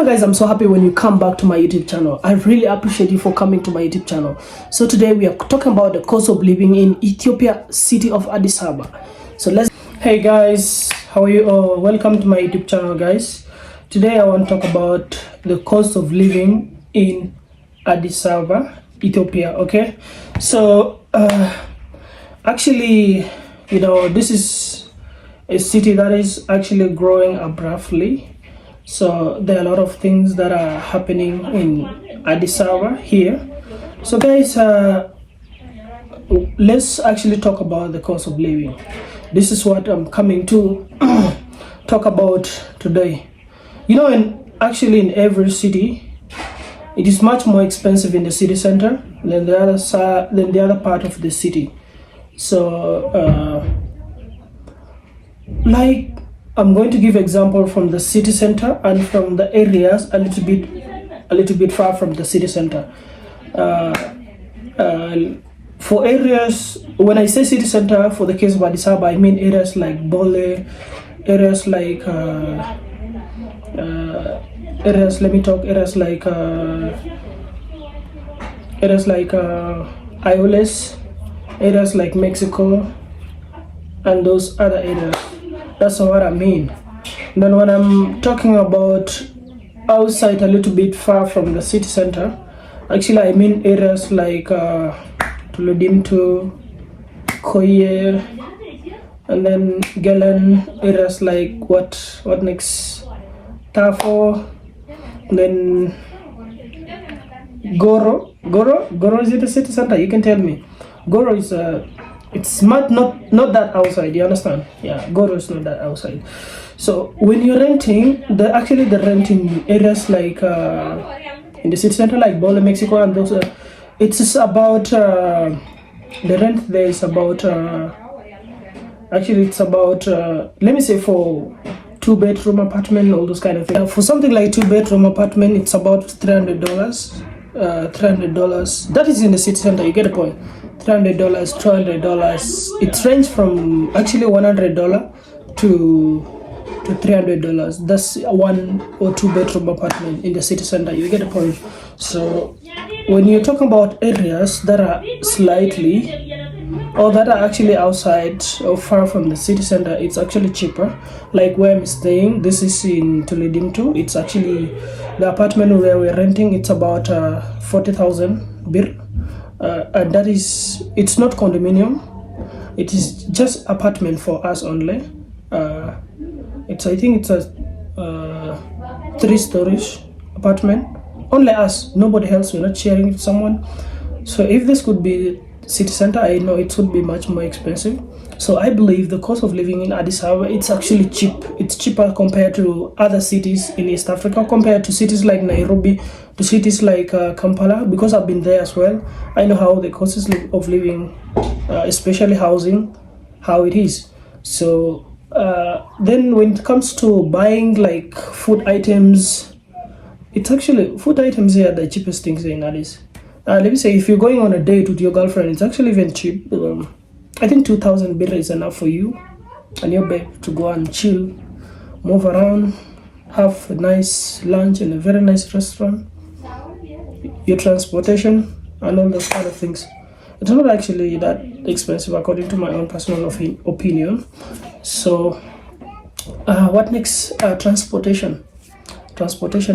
Guys, I'm so happy when you come back to my YouTube channel. I really appreciate you for coming to my YouTube channel. So today we are talking about the cost of living in Ethiopia, city of Addis Ababa. So hey guys, how are you all? Welcome to my YouTube channel, guys. Today I want to talk about the cost of living in Addis Ababa, Ethiopia. Okay, so actually, this is a city that is actually growing abruptly. So there are a lot of things that are happening in Addis Ababa here. So guys, let's actually talk about the cost of living. This is what I'm coming to talk about today. Actually in every city, it is much more expensive in the city center than the other side, than the other part of the city. So I'm going to give example from the city center and from the areas a little bit far from the city center. For areas, when I say city center, for the case of Addis Ababa, I mean areas like Bole, areas like Ioles, areas like Mexico, and those other areas. That's what I mean. Then when I'm talking about outside, a little bit far from the city center, actually I mean areas like Tuludimtu, Koye, and then Gelen, areas like what next? Tafo, then Goro. Goro, is it a city center? You can tell me. Goro is it's not that outside, you understand? Yeah, Goro is not that outside. So when you're renting, the renting areas like in the city center like Bole, Mexico, and those it's about the rent there is about it's about let me say for 2-bedroom apartment, all those kind of things. For something like 2-bedroom apartment, it's about $300. $300. That is in the city center. You get the point. $300, $200. It ranges from actually $100 to $300. That's a 1 or 2-bedroom apartment in the city center. You get the point. So when you're talking about areas that are slightly or that are actually outside or far from the city center, it's actually cheaper. Like where I'm staying, this is in Tulidimtu. It's actually the apartment where we're renting. It's about 40,000 bir, and that is, it's not condominium. It is just apartment for us only. I think it's a 3-story apartment. Only us, nobody else. We're not sharing with someone. So if this could be city center, I know it would be much more expensive. So I believe the cost of living in Addis Ababa, it's actually cheap. It's cheaper compared to other cities in East Africa, compared to cities like Nairobi, to cities like Kampala, because I've been there as well. I know how the cost of living, especially housing, how it is. So then when it comes to buying like food items, it's actually, food items here are the cheapest things in Addis. Let me say, if you're going on a date with your girlfriend, it's actually even cheap. I think 2,000 birr is enough for you and your babe to go and chill, move around, have a nice lunch in a very nice restaurant, your transportation, and all those kind of things. It's not actually that expensive according to my own personal opinion. So what next? Transportation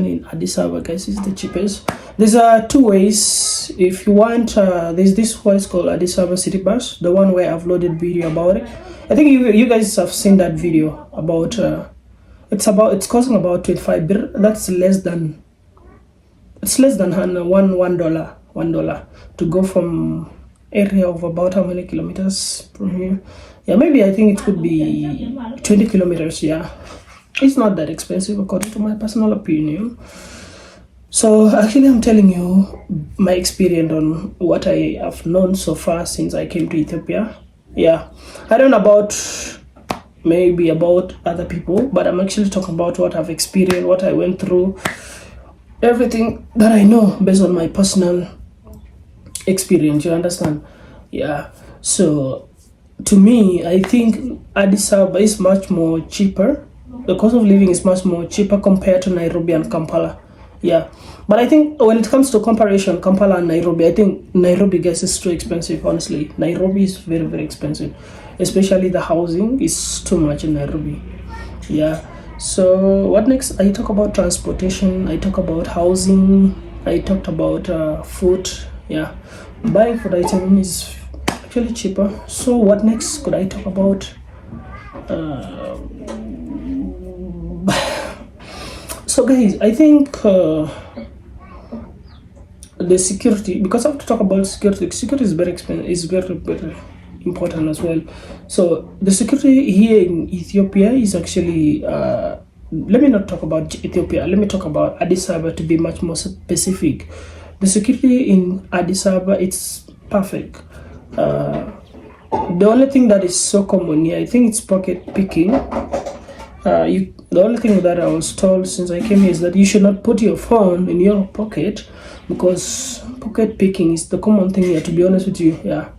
in Addis Ababa, guys, is the cheapest. There's 2 ways. If you want, there's this what is called Addis Ababa City Bus, the one where I've loaded video about it. I think you guys have seen that video about it's costing about 25 birr. That's less than $1 to go from area of about how many kilometers from here? Yeah, maybe I think it could be 20 kilometers. Yeah, it's not that expensive according to my personal opinion. So actually I'm telling you my experience on what I have known so far since I came to Ethiopia. Yeah, I don't know about other people, but I'm actually talking about what I've experienced, what I went through, everything that I know based on my personal experience, you understand? Yeah, so to me, I think Addis Ababa is much more cheaper the cost of living is much more cheaper compared to Nairobi and Kampala. Yeah, but I think when it comes to comparison, Kampala and Nairobi, I think Nairobi, guys, is too expensive. Honestly, Nairobi is very, very expensive, especially the housing is too much in Nairobi. Yeah. So what next? I talk about transportation. I talk about housing. I talked about food. Yeah, buying food item is actually cheaper. So what next could I talk about? So guys, I think the security, because I have to talk about security. Security is very expensive, is very, very important as well. So the security here in Ethiopia is actually let me not talk about Ethiopia, let me talk about Addis Ababa to be much more specific. The security in Addis Ababa, it's perfect. The only thing that is so common here, I think it's pocket picking. The only thing that I was told since I came here is that you should not put your phone in your pocket, because pocket picking is the common thing here, to be honest with you. Yeah,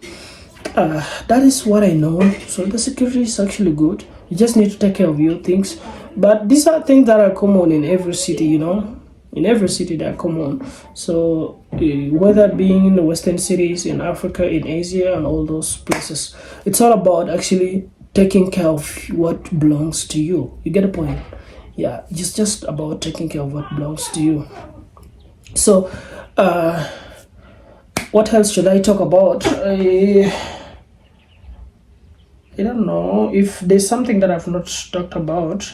that is what I know. So the security is actually good. You just need to take care of your things. But these are things that are common in every city, you know. In every city they are common. So whether being in the Western cities, in Africa, in Asia, and all those places, it's all about actually taking care of what belongs to you. You get the point? Yeah, it's just about taking care of what belongs to you. So what else should I talk about? I don't know if there's something that I've not talked about.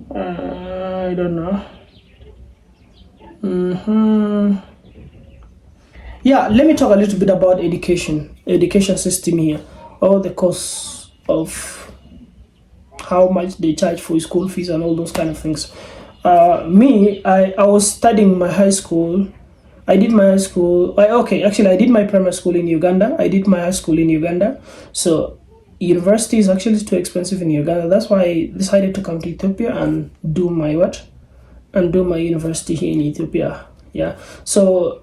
I don't know. Yeah, let me talk a little bit about education system here, all the costs of how much they charge for school fees and all those kind of things. I was studying my high school. I did my high school. I did my primary school in Uganda. I did my high school in Uganda. So university is actually too expensive in Uganda. That's why I decided to come to Ethiopia and do my university here in Ethiopia. Yeah. So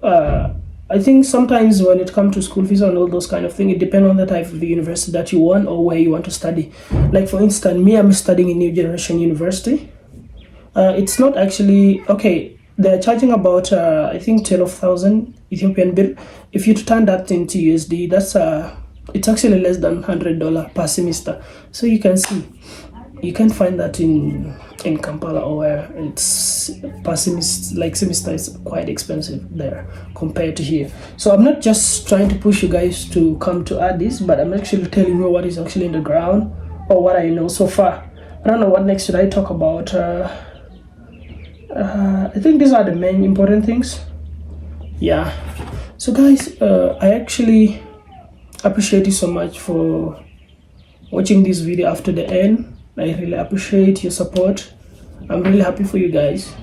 I think sometimes when it comes to school fees and all those kind of things, it depends on the type of university that you want or where you want to study. Like for instance, me, I'm studying in New Generation University. It's not actually okay. They're charging about I think 12,000 Ethiopian birr. If you turn that into USD, that's it's actually less than $100 per semester. So you can see, you can find that in Kampala, or where it's per semester, like semester is quite expensive there compared to here. So I'm not just trying to push you guys to come to Addis, but I'm actually telling you what is actually in the ground or what I know so far. I don't know what next should I talk about. I think these are the main important things. Yeah. So guys, I actually appreciate you so much for watching this video after the end. I really appreciate your support. I'm really happy for you guys.